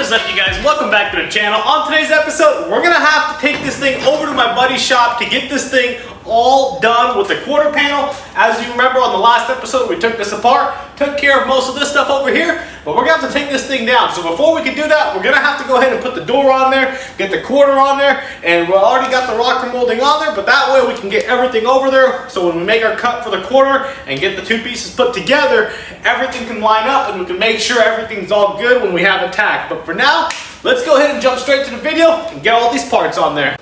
is up, you guys? Welcome back to the channel. On today's episode, we're gonna have to take this thing over to my buddy's shop to get this thing all done with the quarter panel. As you remember on the last episode, we took this apart, took care of most of this stuff over here, but we're gonna have to take this thing down. So before we can do that, we're gonna have to go ahead and put the door on there, get the quarter on there, and we already got the rocker molding on there, but that way we can get everything over there. So when we make our cut for the quarter and get the two pieces put together, everything can line up and we can make sure everything's all good when we have it tacked. But for now, let's go ahead and jump straight to the video and get all these parts on there.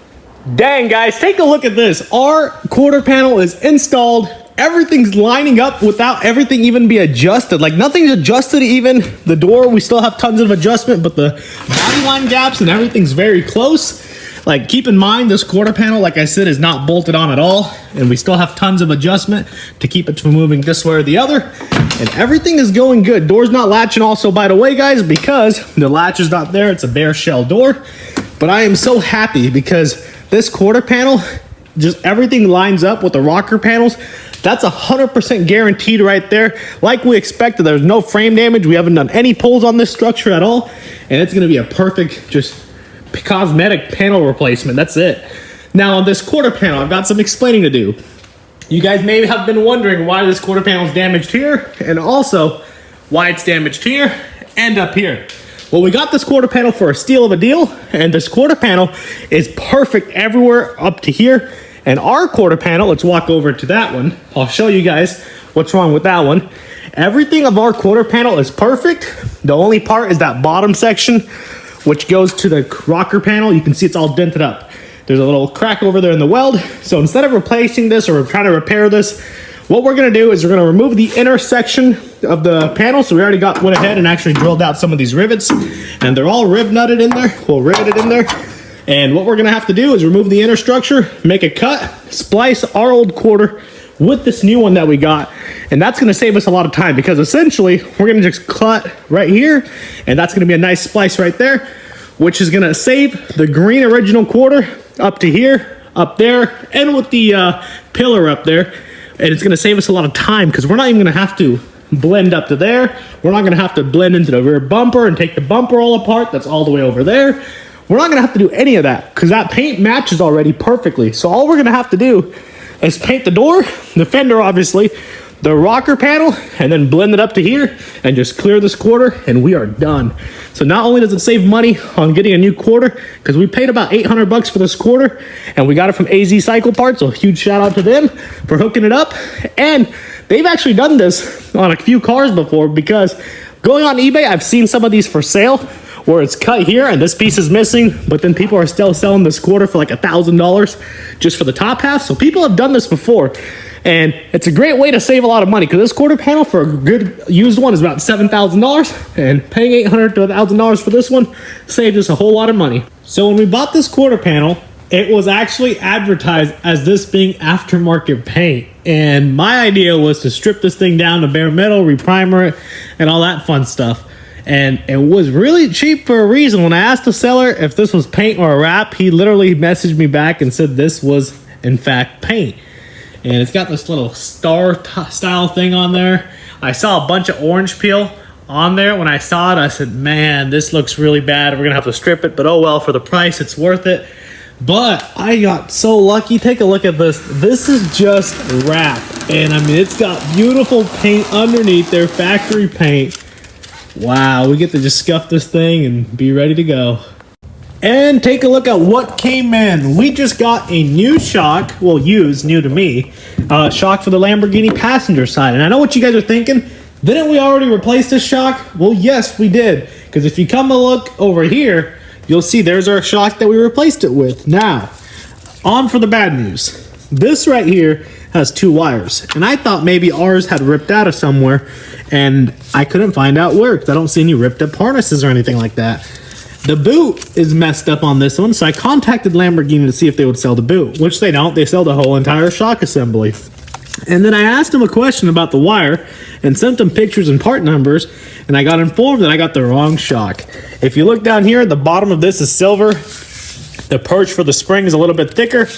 Dang guys, take a look at this. Our quarter panel is installed. Everything's lining up without everything even be adjusted. Like nothing's adjusted even. The door, we still have tons of adjustment, but the body line gaps and everything's very close. Like keep in mind, this quarter panel, like I said, is not bolted on at all. And we still have tons of adjustment to keep it from moving this way or the other. And everything is going good. Door's not latching also, by the way, guys, because the latch is not there. It's a bare shell door. But I am so happy because this quarter panel, just everything lines up with the rocker panels. That's 100% guaranteed right there. Like we expected, there's no frame damage. We haven't done any pulls on this structure at all. And it's gonna be a perfect, just cosmetic panel replacement. That's it. Now on this quarter panel, I've got some explaining to do. You guys may have been wondering why this quarter panel is damaged here, and also why it's damaged here and up here. Well, we got this quarter panel for a steal of a deal, and this quarter panel is perfect everywhere up to here. And our quarter panel, let's walk over to that one. I'll show you guys what's wrong with that one. Everything of our quarter panel is perfect. The only part is that bottom section, which goes to the rocker panel. You can see it's all dented up. There's a little crack over there in the weld. So instead of replacing this or trying to repair this, what we're gonna do is we're gonna remove the inner section of the panel. So we already went ahead and actually drilled out some of these rivets, and they're all riveted in there. Well, riveted in there. And what we're gonna have to do is remove the inner structure, make a cut, splice our old quarter with this new one that we got. And that's gonna save us a lot of time because essentially we're gonna just cut right here, and that's gonna be a nice splice right there, which is gonna save the green original quarter up to here, up there, and with the pillar up there. And it's gonna save us a lot of time because we're not even gonna have to blend up to there. We're not gonna have to blend into the rear bumper and take the bumper all apart. That's all the way over there. We're not gonna have to do any of that because that paint matches already perfectly. So all we're gonna have to do is paint the door, the fender obviously, the rocker panel, and then blend it up to here and just clear this quarter and we are done. So not only does it save money on getting a new quarter, because we paid about 800 bucks for this quarter and we got it from AZ Cycle Parts, so a huge shout out to them for hooking it up. And they've actually done this on a few cars before because going on eBay, I've seen some of these for sale where it's cut here and this piece is missing, but then people are still selling this quarter for like $1,000 just for the top half. So people have done this before. And it's a great way to save a lot of money because this quarter panel for a good used one is about $7,000, and paying $800 to $1,000 for this one saved us a whole lot of money. So when we bought this quarter panel, it was actually advertised as this being aftermarket paint. And my idea was to strip this thing down to bare metal, reprimer it, and all that fun stuff. And it was really cheap for a reason. When I asked the seller if this was paint or a wrap, he literally messaged me back and said this was in fact paint. And it's got this little star style thing on there. I saw a bunch of orange peel on there. When I saw it, I said, man, this looks really bad. We're gonna have to strip it, but oh well, for the price, it's worth it. But I got so lucky. Take a look at this. This is just wrap. And I mean, it's got beautiful paint underneath there, factory paint. Wow, we get to just scuff this thing and be ready to go. And take a look at what came in. We just got a new shock, well, used, new to me, shock for the Lamborghini passenger side. And I know what you guys are thinking. Didn't we already replace this shock? Well, yes, we did. Because if you come and look over here, you'll see there's our shock that we replaced it with. Now, on for the bad news. This right here has two wires. And I thought maybe ours had ripped out of somewhere. And I couldn't find out where because I don't see any ripped up harnesses or anything like that. The boot is messed up on this one, so I contacted Lamborghini to see if they would sell the boot, which they don't. They sell the whole entire shock assembly. And then I asked them a question about the wire and sent them pictures and part numbers, and I got informed that I got the wrong shock. If you look down here, the bottom of this is silver. The perch for the spring is a little bit thicker.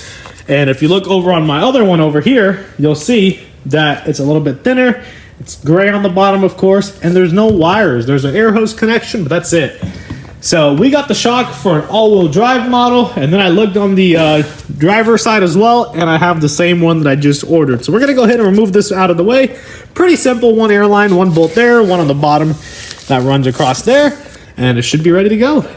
And if you look over on my other one over here, you'll see that it's a little bit thinner. It's gray on the bottom, of course, and there's no wires. There's an air hose connection, but that's it. So we got the shock for an all-wheel drive model, and then I looked on the driver side as well, and I have the same one that I just ordered. So we're gonna go ahead and remove this out of the way. Pretty simple, one airline, one bolt there, one on the bottom that runs across there, and it should be ready to go.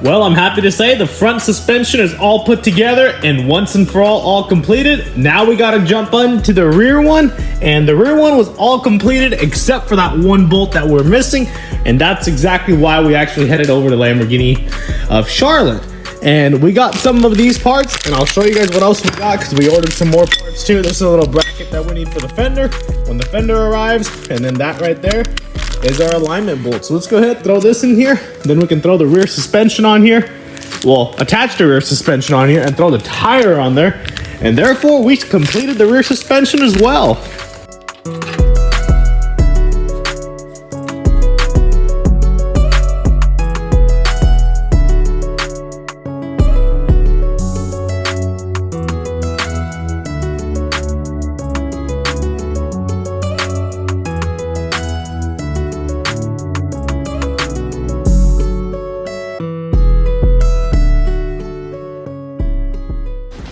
Well, I'm happy to say the front suspension is all put together and once and for all completed. Now we gotta jump into the rear one, and the rear one was all completed except for that one bolt that we're missing, and that's exactly why we actually headed over to Lamborghini of Charlotte. And we got some of these parts, and I'll show you guys what else we got because we ordered some more parts too. This is a little bracket that we need for the fender when the fender arrives, and then that right there is our alignment bolt. So let's go ahead and throw this in here. Then we can throw the rear suspension on here. Well, attach the rear suspension on here and throw the tire on there. And therefore, we completed the rear suspension as well.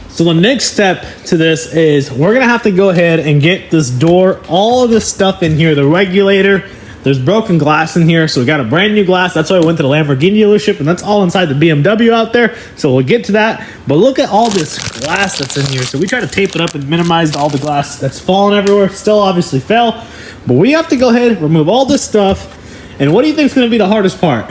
So the next step to this is we're gonna have to go ahead and get this door, all of this stuff in here, the regulator. There's broken glass in here, so we got a brand new glass. That's why I went to the Lamborghini dealership, and that's all inside the BMW out there. So we'll get to that. But look at all this glass that's in here. So we try to tape it up and minimize all the glass that's fallen everywhere. Still obviously fell, but we have to go ahead, remove all this stuff. And what do you think is gonna be the hardest part?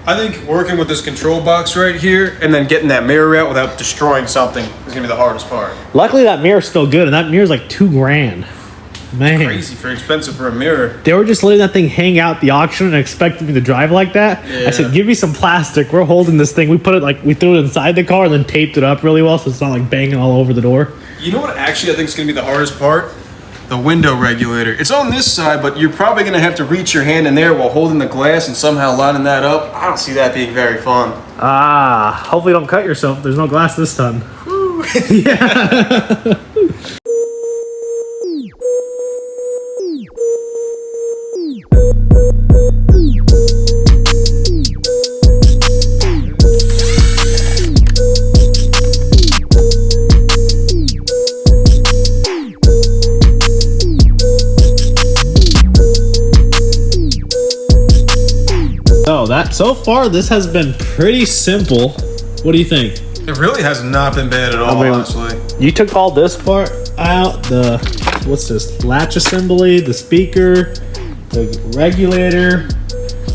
I think working with this control box right here and then getting that mirror out without destroying something is gonna be the hardest part. Luckily that mirror's still good, and that mirror's like $2 grand. Man, crazy for expensive for a mirror. They were just letting that thing hang out the auction and expecting me to drive like that. Yeah. I said, give me some plastic. We're holding this thing. We put it we threw it inside the car and then taped it up really well so it's not like banging all over the door. You know what actually I think is gonna be the hardest part? The window regulator. It's on this side, but you're probably gonna have to reach your hand in there while holding the glass and somehow lining that up. I don't see that being very fun. Hopefully don't cut yourself. There's no glass this time. Yeah. So far, this has been pretty simple. What do you think? It really has not been bad at all, honestly. You took all this part out, what's this? Latch assembly, the speaker, the regulator.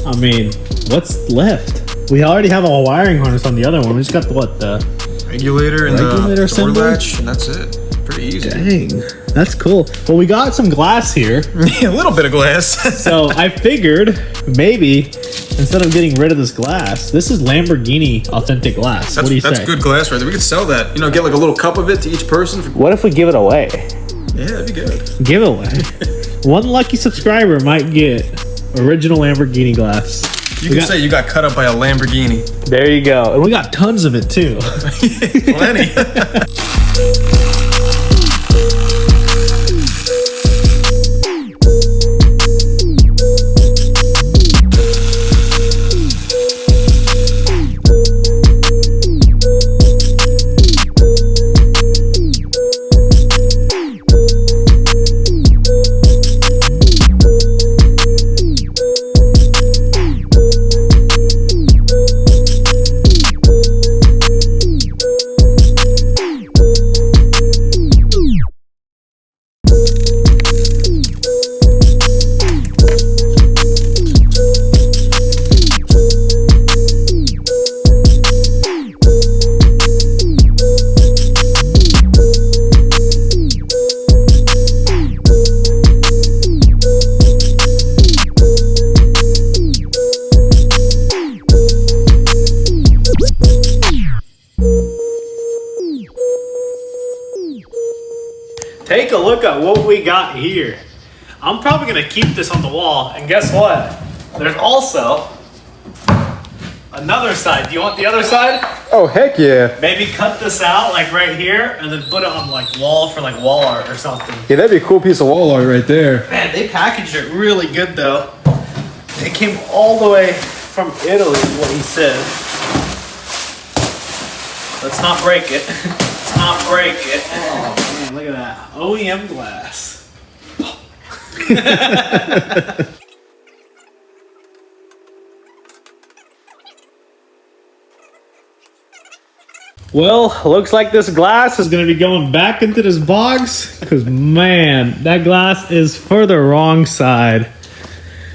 I mean, what's left? We already have a wiring harness on the other one. We just got the regulator and the door latch, and that's it. Pretty easy. Dang, that's cool. Well, we got some glass here. A little bit of glass. So I figured maybe instead of getting rid of this glass, this is Lamborghini authentic glass. What do you say? That's good glass right there. We could sell that. You know, get like a little cup of it to each person. What if we give it away? Yeah, that'd be good. Giveaway. One lucky subscriber might get original Lamborghini glass. You can say you got cut up by a Lamborghini. There you go. And we got tons of it too. Plenty. Take a look at what we got here. I'm probably gonna keep this on the wall, and guess what? There's also another side. Do you want the other side? Oh, heck yeah. Maybe cut this out like right here and then put it on like wall for like wall art or something. Yeah, that'd be a cool piece of wall art right there. Man, they packaged it really good though. It came all the way from Italy is what he said. Let's not break it. Let's not break it. Oh man, look at that. OEM glass. Well, looks like this glass is going to be going back into this box because, man, that glass is for the wrong side.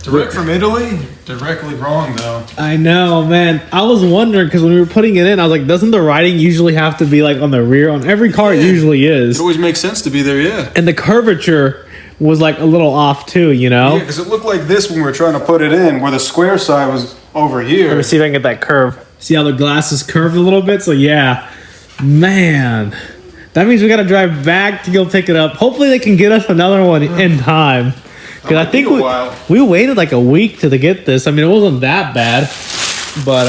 Direct from Italy? Directly wrong, though. I know, man. I was wondering because when we were putting it in, I was like, doesn't the writing usually have to be like on the rear? On every car, it usually is. It always makes sense to be there, yeah. And the curvature was like a little off too, you know? Yeah, because it looked like this when we were trying to put it in, where the square side was over here. Let me see if I can get that curve. See how the glass is curved a little bit? So yeah, man, that means we got to drive back to go pick it up. Hopefully they can get us another one in time. Because I think we waited like a week to get this. I mean, it wasn't that bad, but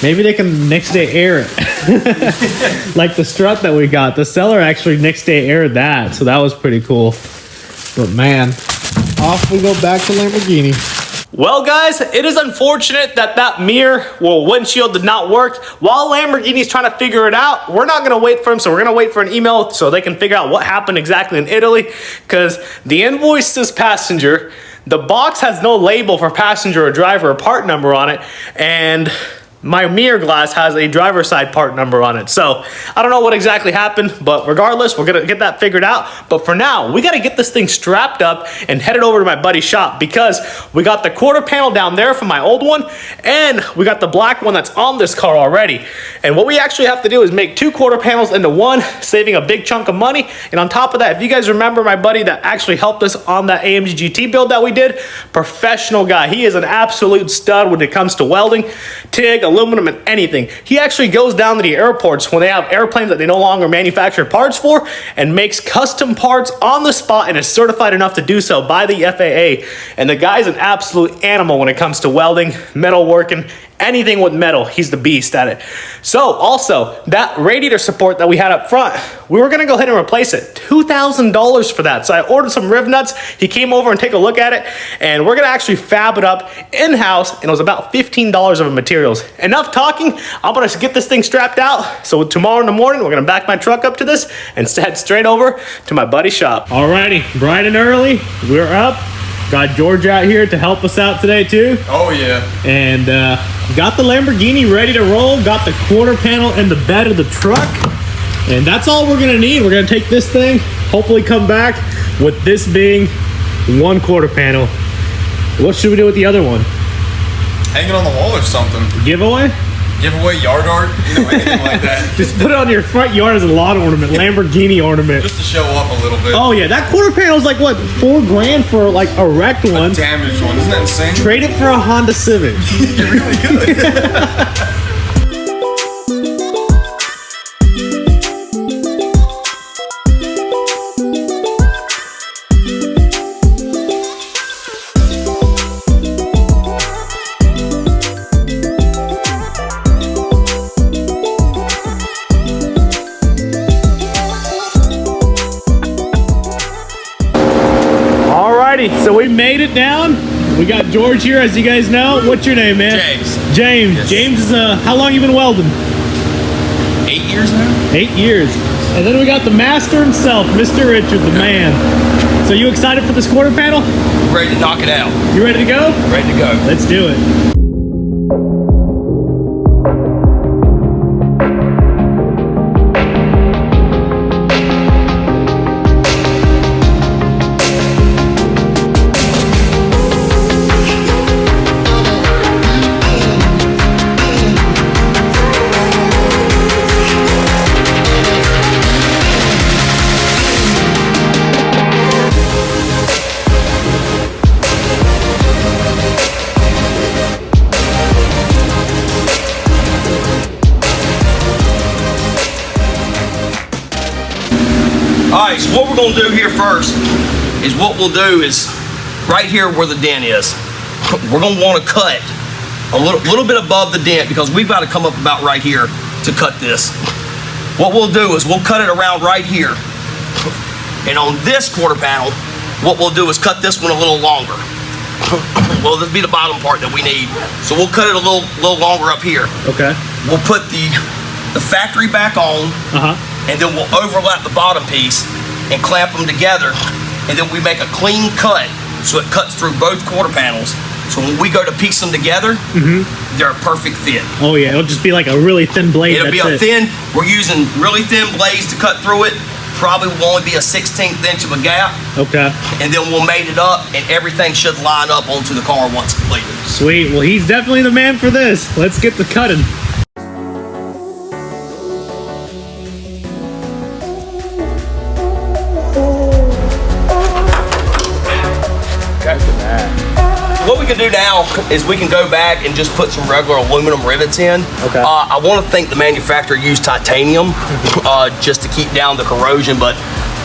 maybe they can next day air it. Like the strut that we got. The seller actually next day aired that, so that was pretty cool. But man, off we go back to Lamborghini. Well, guys, it is unfortunate that that mirror, well, windshield did not work. While Lamborghini's trying to figure it out, we're not going to wait for them, so we're going to wait for an email so they can figure out what happened exactly in Italy, because the invoice says passenger, the box has no label for passenger or driver or part number on it, and my mirror glass has a driver's side part number on it. So I don't know what exactly happened, but regardless, we're gonna get that figured out. But for now, we gotta get this thing strapped up and headed over to my buddy's shop, because we got the quarter panel down there from my old one, and we got the black one that's on this car already. And what we actually have to do is make 2 quarter panels into one, saving a big chunk of money. And on top of that, if you guys remember my buddy that actually helped us on that AMG GT build that we did, professional guy. He is an absolute stud when it comes to welding, TIG, aluminum, and anything. He actually goes down to the airports when they have airplanes that they no longer manufacture parts for and makes custom parts on the spot and is certified enough to do so by the FAA. And the guy's an absolute animal when it comes to welding, metal working, anything with metal. He's the beast at it. So also, that radiator support that we had up front, we were gonna go ahead and replace it. $2,000 for that. So I ordered some riv nuts. He came over and take a look at it, and we're gonna actually fab it up in-house, and it was about $15 of materials. Enough talking, I'm gonna get this thing strapped out. So tomorrow in the morning, we're gonna back my truck up to this and head straight over to my buddy's shop. Alrighty, bright and early, we're up. Got George out here to help us out today too. Oh yeah. And got the Lamborghini ready to roll. Got the quarter panel in the bed of the truck. And that's all we're gonna need. We're gonna take this thing, hopefully come back with this being 1 quarter panel. What should we do with the other one? Hang it on the wall or something. Giveaway? Giveaway yard art, anything like that. Just put it on your front yard as a lawn ornament, Lamborghini ornament. Just to show off a little bit. Oh yeah, that quarter panel's like what, $4,000 for like a wrecked one. Damaged one, isn't that insane? Trade it for a Honda Civic. You really could. So we made it down. We got George here, as you guys know. What's your name, man? James. James. Yes. James is how long you been welding? 8 years now. 8 years. And then we got the master himself, Mr. Richard, the man. So you excited for this quarter panel? Ready to knock it out. You ready to go? Ready to go. Let's do it. Alright, so what we're going to do here first is right here where the dent is, we're going to want to cut a little bit above the dent because we've got to come up about right here to cut this. What we'll do is we'll cut it around right here. And on this quarter panel, what we'll do is cut this one a little longer. Well, this will be the bottom part that we need. So we'll cut it a little longer up here. Okay. We'll put the factory back on. And then we'll overlap the bottom piece and clamp them together, and then we make a clean cut so it cuts through both quarter panels. So when we go to piece them together, they're a perfect fit. Oh yeah, it'll just be like a really thin blade. It'll be a thin, we're using really thin blades to cut through it. Probably will only be a 1/16 inch of a gap. Okay. And then we'll mate it up, and everything should line up onto the car once completed. Sweet, well he's definitely the man for this. Let's get the cutting. What we can do now is we can go back and just put some regular aluminum rivets in. Okay. I want to think the manufacturer used titanium just to keep down the corrosion, but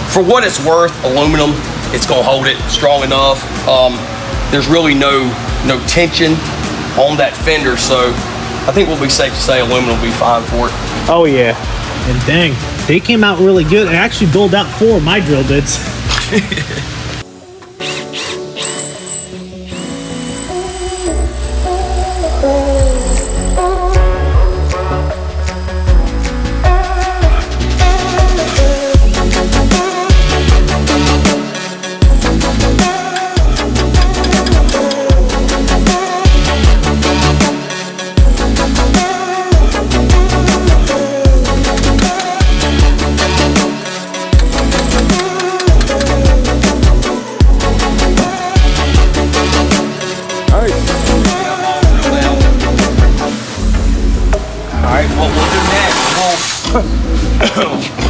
for what it's worth, aluminum, it's going to hold it strong enough. There's really no tension on that fender, so I think we'll be safe to say aluminum will be fine for it. Oh yeah. And dang, they came out really good. I actually built out 4 of my drill bits.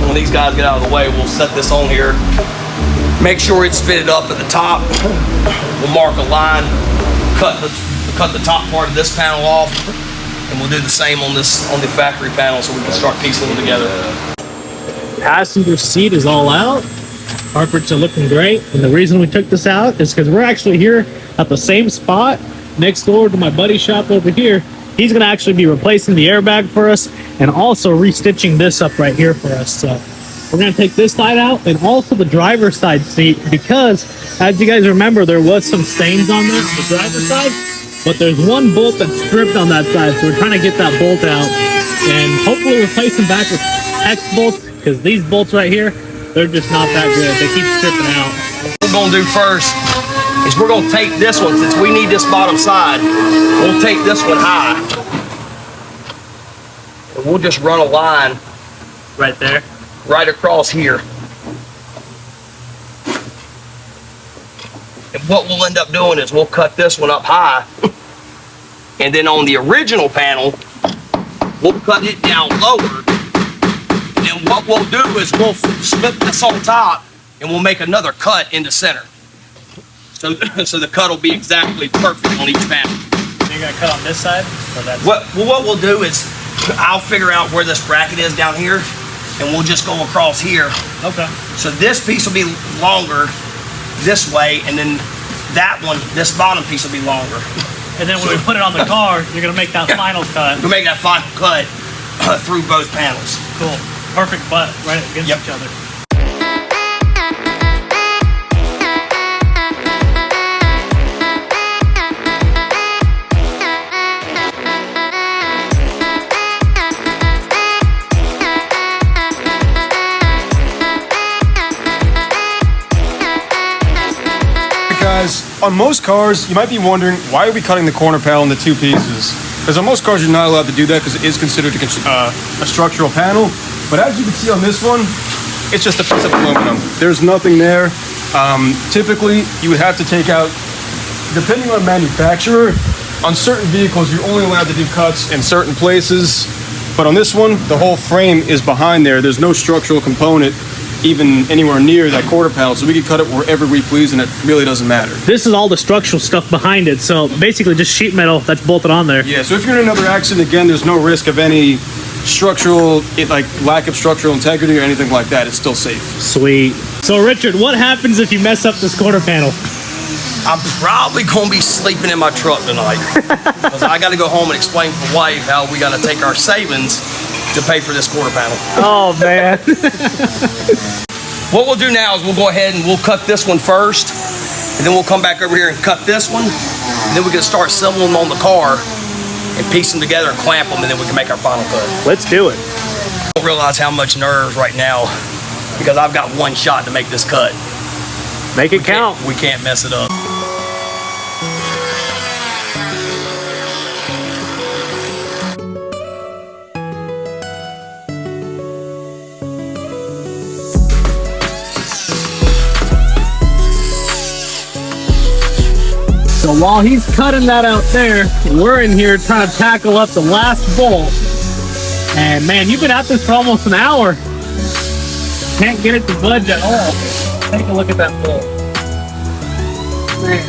When these guys get out of the way, we'll set this on here. Make sure it's fitted up at the top. We'll mark a line, cut the top part of this panel off, and we'll do the same on the factory panel so we can start piecing them together. Passenger seat is all out. Carpets are looking great. And the reason we took this out is because we're actually here at the same spot next door to my buddy's shop over here. He's gonna actually be replacing the airbag for us and also restitching this up right here for us. So we're gonna take this side out and also the driver's side seat, because as you guys remember, there was some stains on the driver's side, but there's one bolt that's stripped on that side. So we're trying to get that bolt out and hopefully replace them back with X bolts, because these bolts right here, they're just not that good. They keep stripping out. What we're gonna do first is we're gonna take this one, since we need this bottom side, we'll take this one high. And we'll just run a line Right there. right across here. And what we'll end up doing is we'll cut this one up high. And then on the original panel, we'll cut it down lower. And what we'll do is we'll split this on top and we'll make another cut in the center. So the cut will be exactly perfect on each panel. So you're gonna cut on this side? Or that side? What we'll do is I'll figure out where this bracket is down here and we'll just go across here. Okay. So this piece will be longer this way, and then that one, this bottom piece will be longer. And then when we put it on the car, you're gonna make that final cut. We'll make that final cut through both panels. Cool. Perfect butt right against each other. Guys, on most cars, you might be wondering, why are we cutting the corner panel into two pieces? Because on most cars, you're not allowed to do that because it is considered a structural panel. But as you can see on this one, it's just a piece of aluminum. There's nothing there. Typically, you would have to take out, depending on manufacturer, on certain vehicles, you're only allowed to do cuts in certain places. But on this one, the whole frame is behind there. There's no structural component even anywhere near that quarter panel, so we can cut it wherever we please, and it really doesn't matter. This is all the structural stuff behind it, so basically just sheet metal that's bolted on there. Yeah, so if you're in another accident, again, there's no risk of any structural, like lack of structural integrity or anything like that. It's still safe. Sweet. So Richard, what happens if you mess up this quarter panel? I'm probably gonna be sleeping in my truck tonight because I got to go home and explain to wife how we got to take our savings to pay for this quarter panel. Oh man. What we'll do now is we'll go ahead and we'll cut this one first, and then we'll come back over here and cut this one, and then we can start assembling them on the car and piece them together and clamp them, and then we can make our final cut. Let's do it. I don't realize how much nerves right now because I've got one shot to make this cut. Make it count. We can't mess it up. So while he's cutting that out there, we're in here trying to tackle up the last bolt. And man, you've been at this for almost an hour. Can't get it to budge at all. Take a look at that bolt. Man.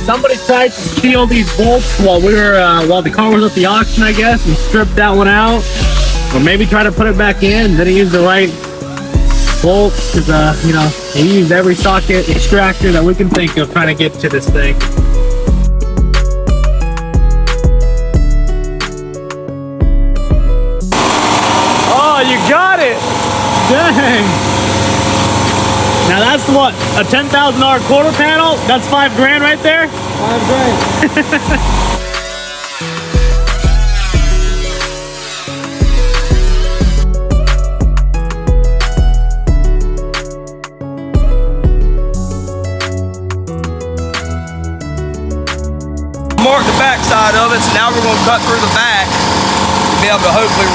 Somebody tried to steal these bolts while while the car was at the auction, I guess, and stripped that one out. Or maybe try to put it back in, then he used the right bolt, because you know, he used every socket extractor that we can think of trying to get to this thing. Oh, you got it! Dang! Now that's what, a $10,000 quarter panel? That's $5 grand right there? $5 grand. Mark the back side of it, so now we're going to cut through the back to be able to hopefully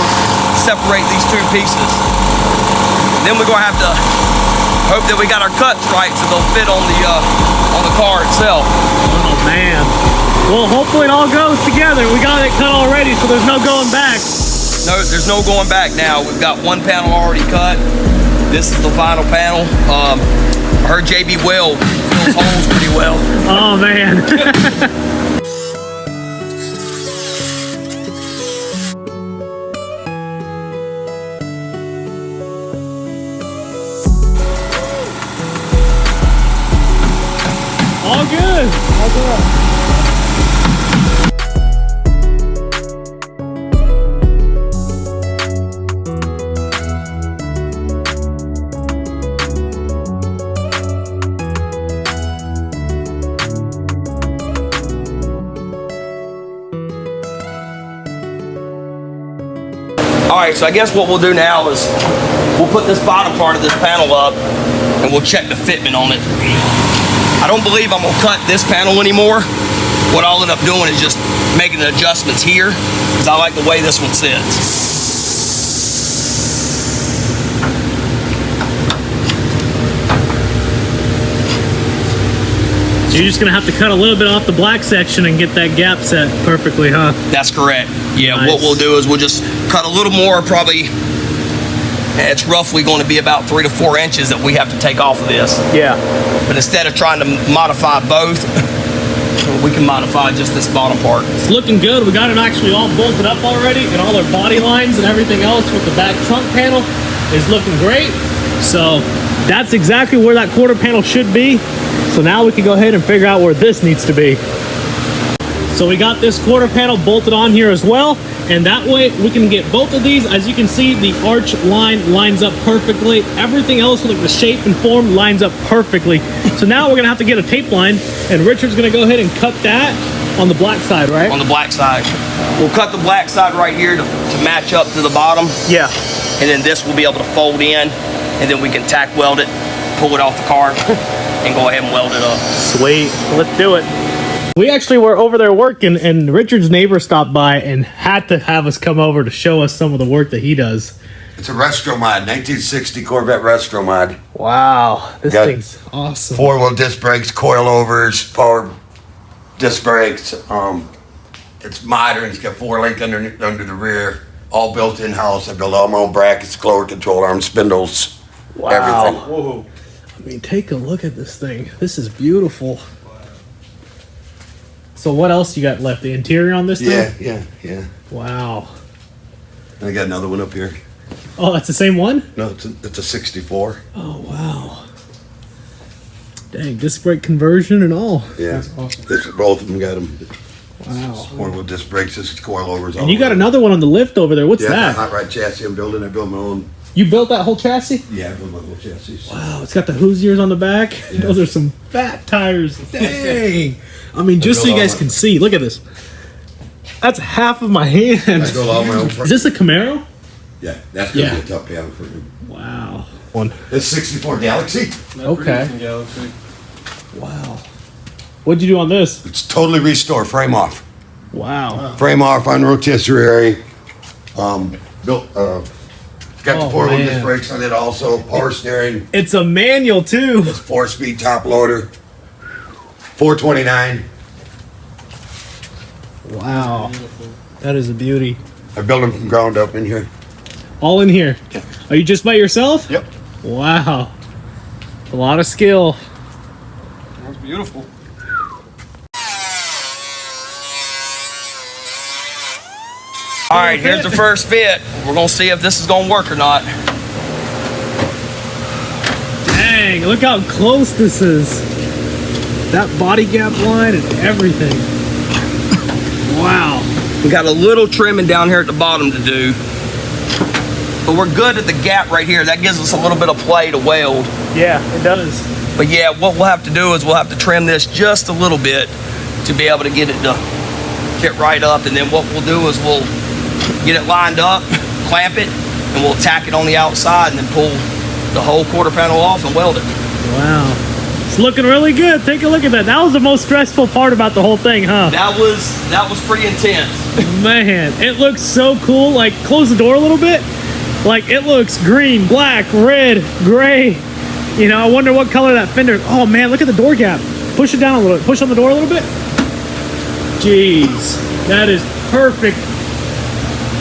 separate these two pieces. Then we're going to have to hope that we got our cuts right so they'll fit on the car itself. Oh man. Well, hopefully it all goes together. We got it cut already, so there's no going back. No, there's no going back now. We've got one panel already cut. This is the final panel. I heard JB Well fills holes pretty well. Oh man. All good. All good. All right, so I guess what we'll do now is we'll put this bottom part of this panel up and we'll check the fitment on it. I don't believe I'm gonna cut this panel anymore. What I'll end up doing is just making the adjustments here because I like the way this one sits. So you're just gonna have to cut a little bit off the black section and get that gap set perfectly, huh? That's correct. Yeah, Nice. what we'll do is we'll just cut a little more, probably, it's roughly going to be about 3 to 4 inches that we have to take off of this. Yeah. But instead of trying to modify both, we can modify just this bottom part. It's looking good. We got it actually all bolted up already, and all our body lines and everything else with the back trunk panel is looking great. So that's exactly where that quarter panel should be. So now we can go ahead and figure out where this needs to be. So we got this quarter panel bolted on here as well, and that way we can get both of these. As you can see, the arch line lines up perfectly. Everything else, like the shape and form, lines up perfectly. So now we're gonna have to get a tape line, and Richard's gonna go ahead and cut that on the black side, right? On the black side. We'll cut the black side right here to match up to the bottom. Yeah. And then this will be able to fold in, and then we can tack weld it, pull it off the car, and go ahead and weld it up. Sweet, let's do it. We actually were over there working, and Richard's neighbor stopped by and had to have us come over to show us some of the work that he does. It's a Restro Mod, 1960 Corvette Restro Mod. Wow, this Got thing's awesome. 4-wheel disc brakes, coilovers, power disc brakes. It's modern. It's got 4-link under the rear, all built in house. I built all my own brackets, blower control arms, spindles, everything. Whoa. I mean, take a look at this thing. This is beautiful. So what else you got left? The interior on this thing? Yeah. Wow. And I got another one up here. Oh, that's the same one? No, it's a 64. Oh, wow. Dang, disc brake conversion and all. Yeah, That's awesome. both of them got them. Wow. 4-wheel disc brakes, this is coilovers. And you got another one on the lift over there. What's Yeah, that? hot rod chassis I'm building. I built my own. You built that whole chassis? Yeah, I built my whole chassis. Wow, it's got the Hoosiers on the back. Yeah. Those are some fat tires. Dang. I mean, just so you guys can see, look at this. That's half of my hand. I built all my own. Is this a Camaro? Yeah, that's gonna Yeah. be a tough panel for him. Wow. One. It's 64 Galaxy. Okay. Wow. What'd you do on this? It's totally restored, frame off. Wow. Frame off on rotisserie. Built. Got Oh, the 4-wheel man. disc brakes on it also. Power steering. It's a manual too. 4-speed top loader. 429. Wow. That is a beauty. I built them from ground up in here. All in here. Are you just by yourself? Yep. Wow. A lot of skill. That's beautiful. All right, here's the first fit. We're gonna see if this is gonna work or not. Dang, look how close this is. That body gap line and everything. Wow. We got a little trimming down here at the bottom to do, but we're good at the gap right here. That gives us a little bit of play to weld. Yeah, it does. But yeah, what we'll have to do is we'll have to trim this just a little bit to be able to get it to fit right up. And then what we'll do is we'll get it lined up, clamp it, and we'll tack it on the outside and then pull the whole quarter panel off and weld it. Wow. It's looking really good. Take a look at that. That was the most stressful part about the whole thing, huh? That was pretty intense. Man, it looks so cool. Like, close the door a little bit. Like, it looks green, black, red, gray. You know, I wonder what color that fender. Oh man, look at the door gap. Push it down a little. Push on the door a little bit. Jeez, that is perfect.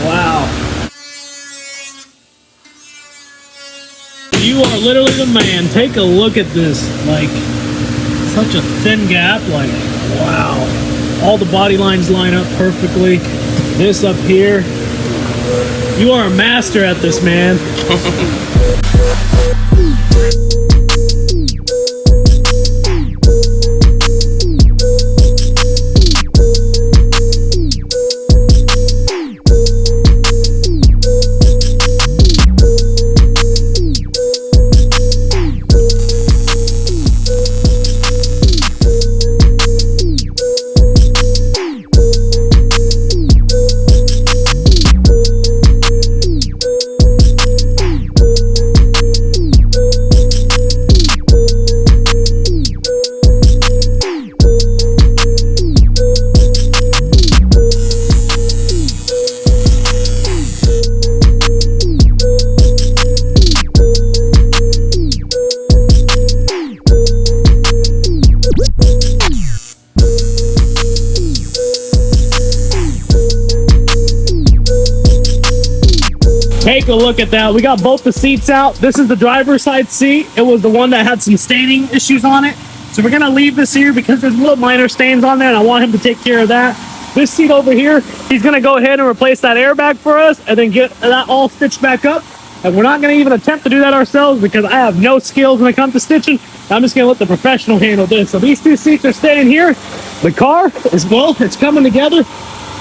Wow. You are literally the man. Take a look at this. Like, such a thin gap. Like, wow. All the body lines line up perfectly. This up here. You are a master at this, man. Take a look at that. We got both the seats out. This is the driver's side seat. It was the one that had some staining issues on it. So we're gonna leave this here because there's little minor stains on there and I want him to take care of that. This seat over here, he's gonna go ahead and replace that airbag for us and then get that all stitched back up. And we're not gonna even attempt to do that ourselves because I have no skills when it comes to stitching. I'm just gonna let the professional handle this. So these two seats are staying here. The car is, well, it's coming together.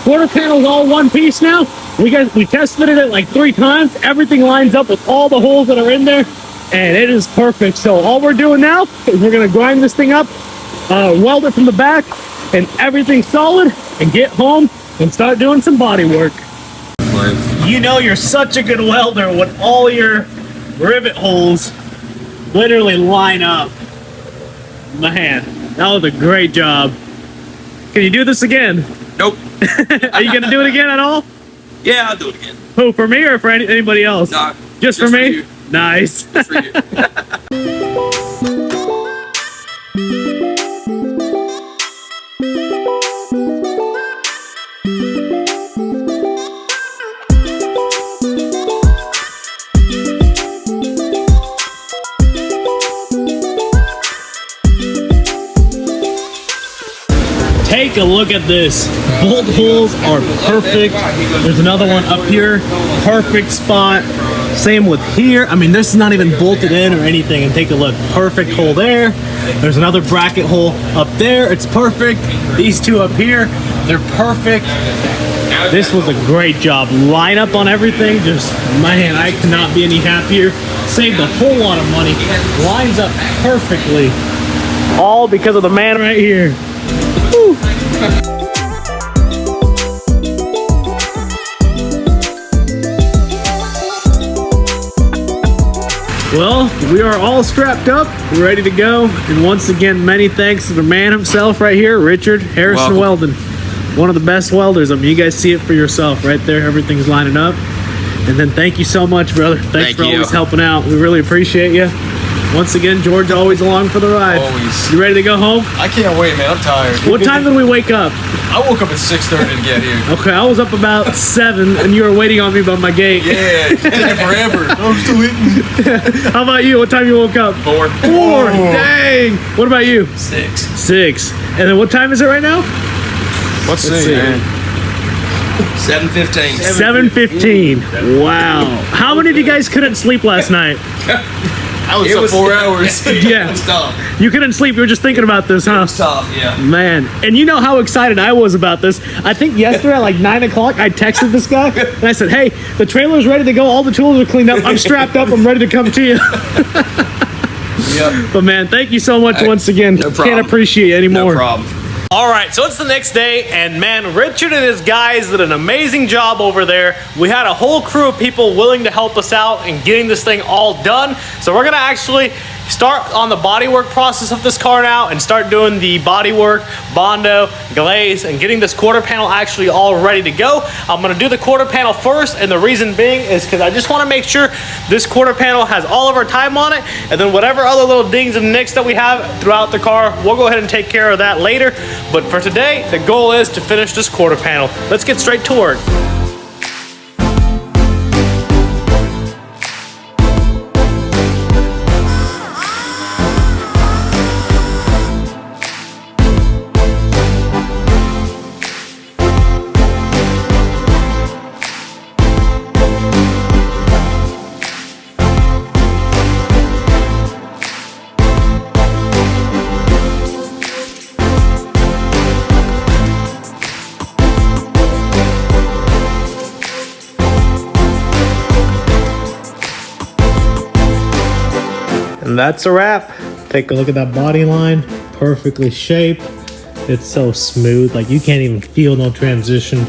Quarter panel is all one piece now. We tested it like 3 times. Everything lines up with all the holes that are in there, and it is perfect. So all we're doing now is we're gonna grind this thing up, weld it from the back, and everything's solid, and get home and start doing some body work. You know you're such a good welder when all your rivet holes literally line up. Man, that was a great job. Can you do this again? Nope. Are you gonna do it again at all? Yeah, I'll do it again. Who, for me or for anybody else? No, just for me? you. Nice. Just for you. Take a look at this. Bolt holes are perfect. There's another one up here. Perfect spot. Same with here. I mean, this is not even bolted in or anything. And take a look. Perfect hole there. There's another bracket hole up there. It's perfect. These two up here, they're perfect. This was a great job. Line up on everything. Just, man, I cannot be any happier. Saved a whole lot of money. Lines up perfectly. All because of the man right here. Woo. Well, we are all strapped up, ready to go. And once again, many thanks to the man himself right here, Richard Harrison Weldon. One of the best welders. I mean, you guys see it for yourself right there. Everything's lining up. And then thank you so much, brother. Thanks for always helping out. We really appreciate you. Once again, George, always along for the ride. Always. You ready to go home? I can't wait, man. I'm tired. What time did we wake up? I woke up at 6:30 to get here. Okay, I was up about 7, and you were waiting on me by my gate. Yeah, it's taking forever. I'm still eating. How about you? What time you woke up? 4. 4. Dang. What about you? 6. 6. And then what time is it right now? Let's see, man. 7:15. 7:15. Wow. How many of you guys couldn't sleep last night? It was 4 hours. Yeah. It was tough. You couldn't sleep. You were just thinking about this, huh? It was tough, yeah. Man, and you know how excited I was about this. I think yesterday at like 9 o'clock, I texted this guy and I said, hey, the trailer's ready to go. All the tools are cleaned up. I'm strapped up. I'm ready to come to you. Yep. But man, thank you so much once again. No problem. Can't appreciate it anymore. No problem. All right, so it's the next day, and man, Richard and his guys did an amazing job over there. We had a whole crew of people willing to help us out in getting this thing all done. So we're gonna actually start on the bodywork process of this car now and start doing the bodywork, Bondo, glaze, and getting this quarter panel actually all ready to go. I'm gonna do the quarter panel first, and the reason being is because I just wanna make sure this quarter panel has all of our time on it, and then whatever other little dings and nicks that we have throughout the car, we'll go ahead and take care of that later. But for today, the goal is to finish this quarter panel. Let's get straight to work. And that's a wrap. Take a look at that body line, perfectly shaped. It's so smooth, like you can't even feel no transition.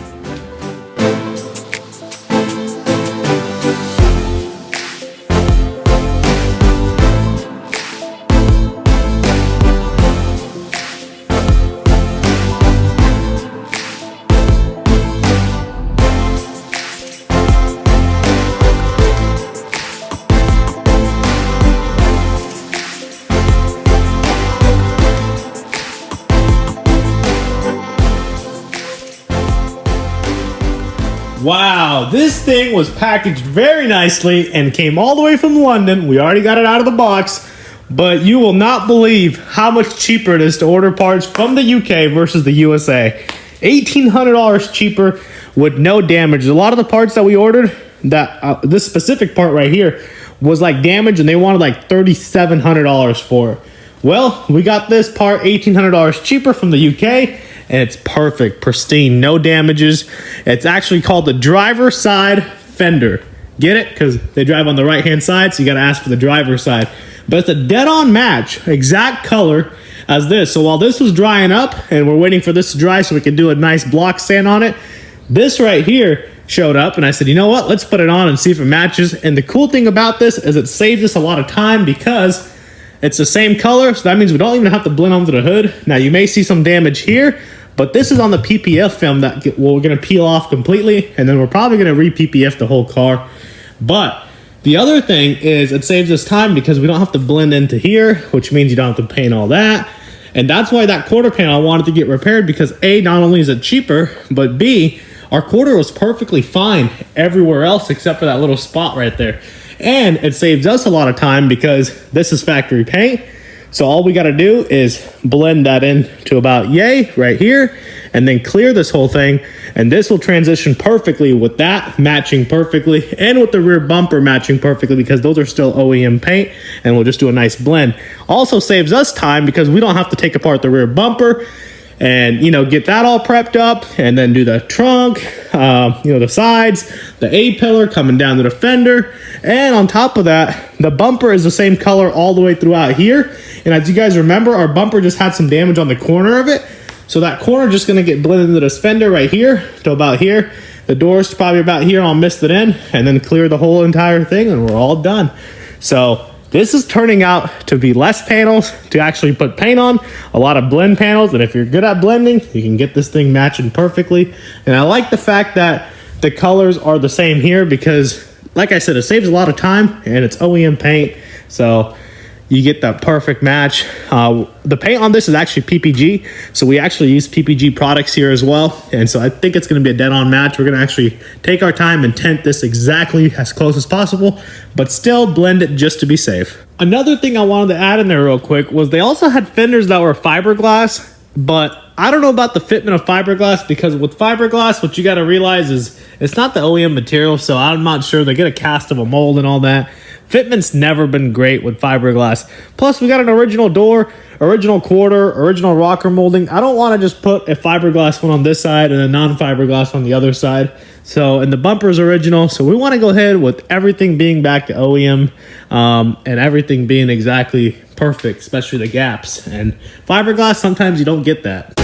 Wow, this thing was packaged very nicely and came all the way from London. We already got it out of the box, but you will not believe how much cheaper it is to order parts from the UK versus the USA. $1,800 cheaper with no damage. A lot of the parts that we ordered, that this specific part right here was like damaged, and they wanted like $3,700 for it. Well, we got this part $1,800 cheaper from the UK, and it's perfect, pristine, no damages. It's actually called the driver side fender. Get it? Because they drive on the right hand side, so you got to ask for the driver's side. But it's a dead on match, exact color as this. So while this was drying up and we're waiting for this to dry so we can do a nice block sand on it, this right here showed up, and I said, you know what, let's put it on and see if it matches. And the cool thing about this is it saves us a lot of time because it's the same color, so that means we don't even have to blend onto the hood. Now you may see some damage here, but this is on the PPF film that we're going to peel off completely, and then we're probably going to re-PPF the whole car. But the other thing is it saves us time because we don't have to blend into here, which means you don't have to paint all that. And that's why that quarter panel I wanted to get repaired, because A, not only is it cheaper, but B, our quarter was perfectly fine everywhere else except for that little spot right there. And it saves us a lot of time because this is factory paint. So all we got to do is blend that in to about yay right here, and then clear this whole thing. And this will transition perfectly with that matching perfectly, and with the rear bumper matching perfectly, because those are still OEM paint, and we'll just do a nice blend. Also saves us time because we don't have to take apart the rear bumper and, you know, get that all prepped up, and then do the trunk, you know, the sides, the A-pillar coming down to the fender. And on top of that, the bumper is the same color all the way throughout here. And as you guys remember, our bumper just had some damage on the corner of it. So that corner just going to get blended into this fender right here to about here. The door's probably about here. I'll mist it in and then clear the whole entire thing, and we're all done. So this is turning out to be less panels to actually put paint on, a lot of blend panels. And if you're good at blending, you can get this thing matching perfectly. And I like the fact that the colors are the same here because, like I said, it saves a lot of time, and it's OEM paint. So you get that perfect match. The paint on this is actually PPG, so we actually use PPG products here as well, and so I think it's going to be a dead-on match. We're going to actually take our time and tint this exactly as close as possible, but still blend it just to be safe. Another thing I wanted to add in there real quick was they also had fenders that were fiberglass, but I don't know about the fitment of fiberglass, because with fiberglass, what you got to realize is it's not the OEM material, so I'm not sure. They get a cast of a mold and all that. Fitment's never been great with fiberglass. Plus, we got an original door, original quarter, original rocker molding. I don't want to just put a fiberglass one on this side and a non-fiberglass on the other side. So, and the bumper is original. So we want to go ahead with everything being back to OEM, and everything being exactly perfect, especially the gaps. And fiberglass, sometimes you don't get that.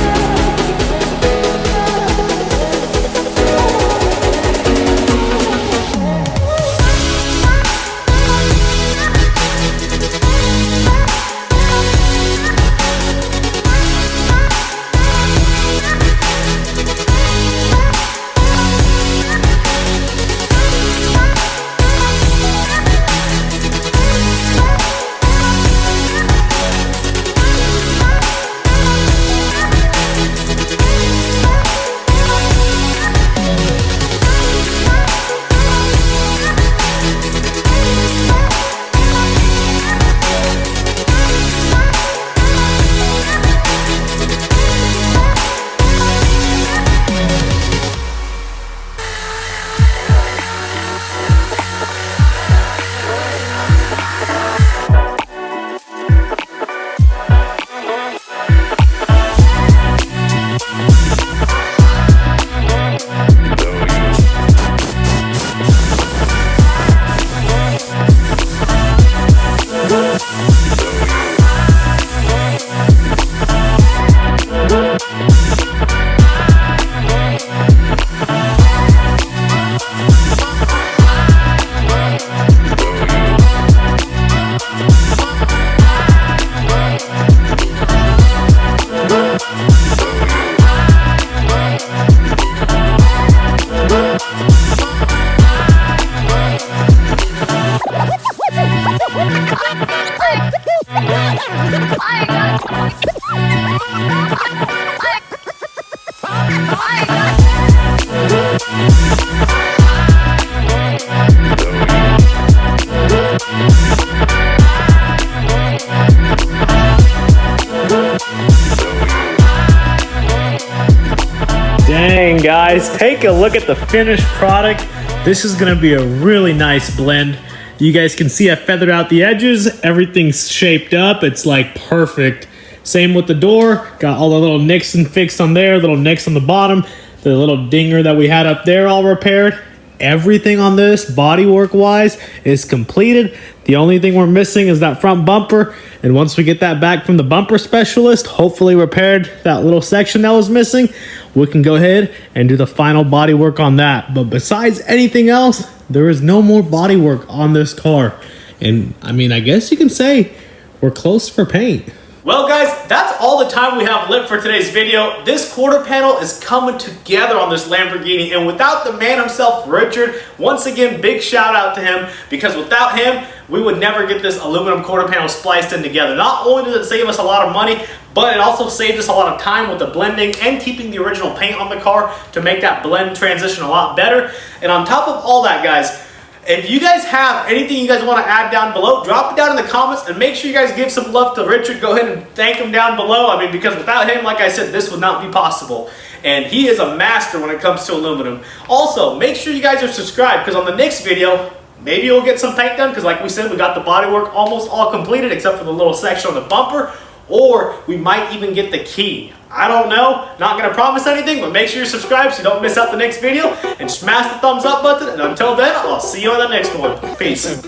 And guys, take a look at the finished product. This is gonna be a really nice blend. You guys can see I feathered out the edges. Everything's shaped up. It's like perfect. Same with the door. Got all the little nicks and fixed on there, little nicks on the bottom. The little dinger that we had up there all repaired. Everything on this, bodywork wise, is completed. The only thing we're missing is that front bumper. And once we get that back from the bumper specialist, hopefully repaired that little section that was missing, we can go ahead and do the final bodywork on that. But besides anything else, there is no more bodywork on this car. And I mean, I guess you can say we're close for paint. Well guys, that's all the time we have left for today's video. This quarter panel is coming together on this Lamborghini, and without the man himself, Richard, once again, big shout out to him, because without him, we would never get this aluminum quarter panel spliced in together. Not only does it save us a lot of money, but it also saved us a lot of time with the blending and keeping the original paint on the car to make that blend transition a lot better. And on top of all that, guys, if you guys have anything you guys want to add down below, drop it down in the comments, and make sure you guys give some love to Richard. Go ahead and thank him down below. I mean, because without him, like I said, this would not be possible. And he is a master when it comes to aluminum. Also, make sure you guys are subscribed, because on the next video, maybe you'll get some paint done, because like we said, we got the bodywork almost all completed except for the little section on the bumper, or we might even get the key. I don't know, not gonna promise anything, but make sure you're subscribed so you don't miss out the next video, and smash the thumbs up button, and until then, I'll see you on the next one. Peace.